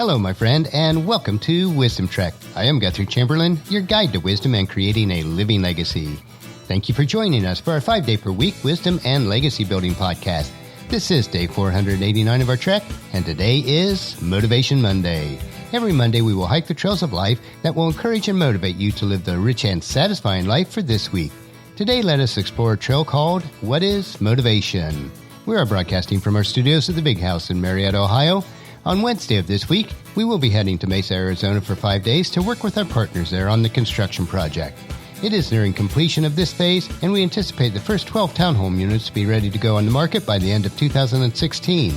Hello, my friend, and welcome to Wisdom Trek. I am Guthrie Chamberlain, your guide to wisdom and creating a living legacy. Thank you for joining us for our 5-day-per-week wisdom and legacy building podcast. This is day 489 of our trek, and today is Motivation Monday. Every Monday, we will hike the trails of life that will encourage and motivate you to live the rich and satisfying life for this week. Today, let us explore a trail called What is Motivation? We are broadcasting from our studios at the Big House in Marietta, Ohio. On Wednesday of this week, we will be heading to Mesa, Arizona for 5 days to work with our partners there on the construction project. It is nearing completion of this phase, and we anticipate the first 12 townhome units to be ready to go on the market by the end of 2016.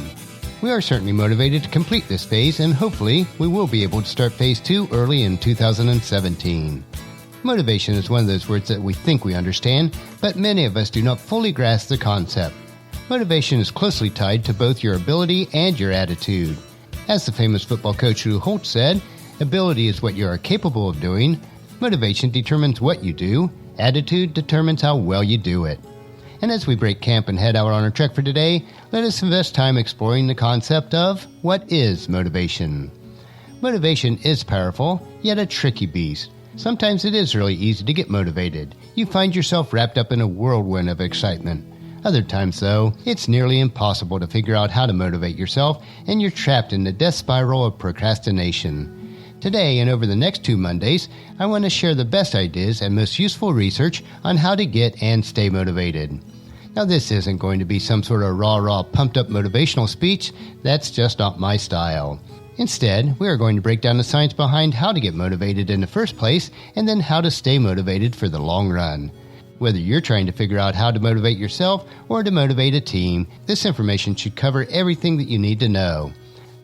We are certainly motivated to complete this phase, and hopefully we will be able to start phase 2 early in 2017. Motivation is one of those words that we think we understand, but many of us do not fully grasp the concept. Motivation is closely tied to both your ability and your attitude. As the famous football coach Lou Holtz said, ability is what you are capable of doing, motivation determines what you do, attitude determines how well you do it. And as we break camp and head out on our trek for today, let us invest time exploring the concept of what is motivation. Motivation is powerful, yet a tricky beast. Sometimes it is really easy to get motivated. You find yourself wrapped up in a whirlwind of excitement. Other times, though, it's nearly impossible to figure out how to motivate yourself, and you're trapped in the death spiral of procrastination. Today, and over the next 2 Mondays, I want to share the best ideas and most useful research on how to get and stay motivated. Now, this isn't going to be some sort of rah-rah, pumped-up motivational speech. That's just not my style. Instead, we are going to break down the science behind how to get motivated in the first place, and then how to stay motivated for the long run. Whether you're trying to figure out how to motivate yourself or to motivate a team, this information should cover everything that you need to know.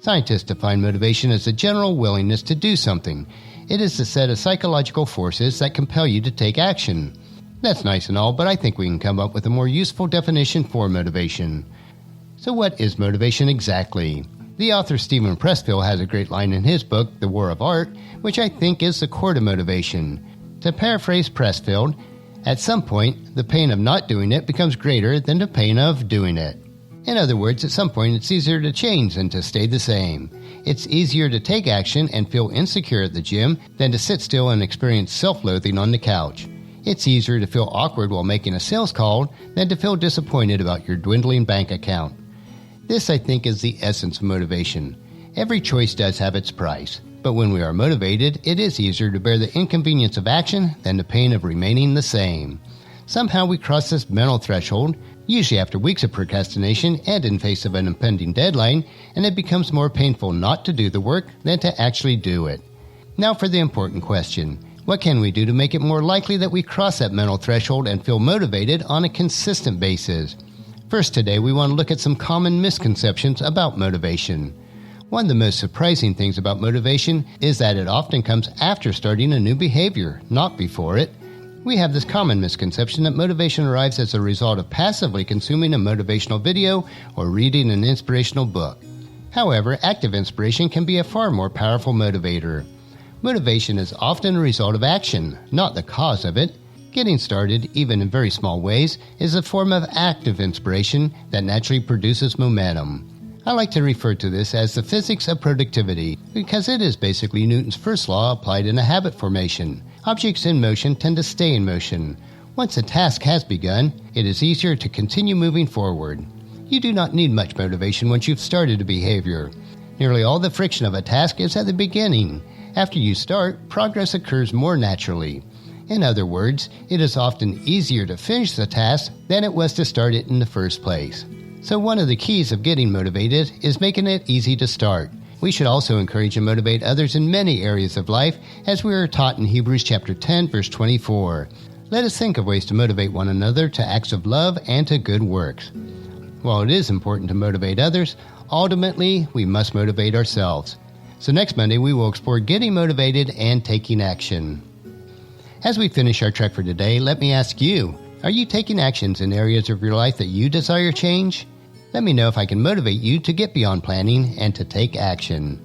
Scientists define motivation as the general willingness to do something. It is the set of psychological forces that compel you to take action. That's nice and all, but I think we can come up with a more useful definition for motivation. So what is motivation exactly? The author Steven Pressfield has a great line in his book, The War of Art, which I think is the core to motivation. To paraphrase Pressfield, at some point, the pain of not doing it becomes greater than the pain of doing it. In other words, at some point, it's easier to change than to stay the same. It's easier to take action and feel insecure at the gym than to sit still and experience self-loathing on the couch. It's easier to feel awkward while making a sales call than to feel disappointed about your dwindling bank account. This, I think, is the essence of motivation. Every choice does have its price. But when we are motivated, it is easier to bear the inconvenience of action than the pain of remaining the same. Somehow we cross this mental threshold, usually after weeks of procrastination and in face of an impending deadline, and it becomes more painful not to do the work than to actually do it. Now for the important question. What can we do to make it more likely that we cross that mental threshold and feel motivated on a consistent basis? First today, we want to look at some common misconceptions about motivation. One of the most surprising things about motivation is that it often comes after starting a new behavior, not before it. We have this common misconception that motivation arrives as a result of passively consuming a motivational video or reading an inspirational book. However, active inspiration can be a far more powerful motivator. Motivation is often a result of action, not the cause of it. Getting started, even in very small ways, is a form of active inspiration that naturally produces momentum. I like to refer to this as the physics of productivity because it is basically Newton's first law applied in a habit formation. Objects in motion tend to stay in motion. Once a task has begun, it is easier to continue moving forward. You do not need much motivation once you've started a behavior. Nearly all the friction of a task is at the beginning. After you start, progress occurs more naturally. In other words, it is often easier to finish the task than it was to start it in the first place. So one of the keys of getting motivated is making it easy to start. We should also encourage and motivate others in many areas of life, as we are taught in Hebrews chapter 10, verse 24. Let us think of ways to motivate one another to acts of love and to good works. While it is important to motivate others, ultimately we must motivate ourselves. So next Monday we will explore getting motivated and taking action. As we finish our trek for today, let me ask you, are you taking actions in areas of your life that you desire change? Let me know if I can motivate you to get beyond planning and to take action.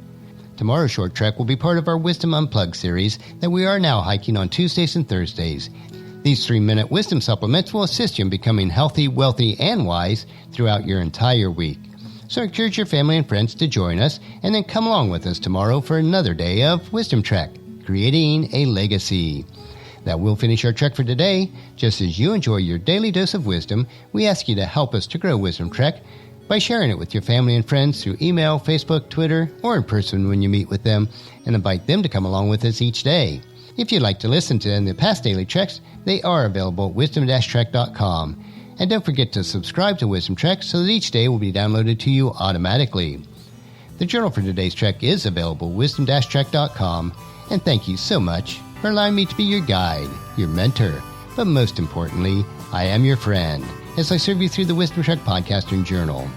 Tomorrow's short trek will be part of our Wisdom Unplugged series that we are now hiking on Tuesdays and Thursdays. These 3-minute wisdom supplements will assist you in becoming healthy, wealthy, and wise throughout your entire week. So encourage your family and friends to join us and then come along with us tomorrow for another day of Wisdom Trek, creating a legacy. That will finish our trek for today. Just as you enjoy your daily dose of wisdom, we ask you to help us to grow Wisdom Trek by sharing it with your family and friends through email, Facebook, Twitter, or in person when you meet with them, and invite them to come along with us each day. If you'd like to listen to the past daily treks, they are available at wisdom-trek.com. And don't forget to subscribe to Wisdom Trek so that each day will be downloaded to you automatically. The journal for today's trek is available at wisdom-trek.com. And thank you so much for allowing me to be your guide, your mentor, but most importantly, I am your friend as I serve you through the Wisdom Trek podcast and journal.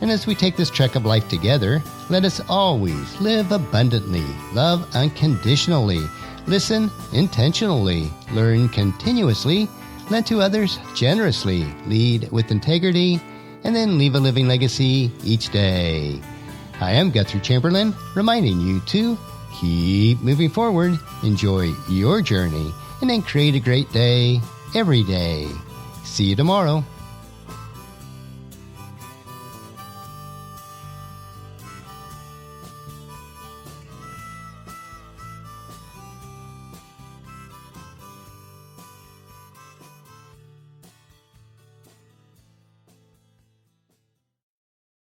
And as we take this trek of life together, let us always live abundantly, love unconditionally, listen intentionally, learn continuously, lend to others generously, lead with integrity, and then leave a living legacy each day. I am Guthrie Chamberlain, reminding you to keep moving forward, enjoy your journey, and then create a great day every day. See you tomorrow.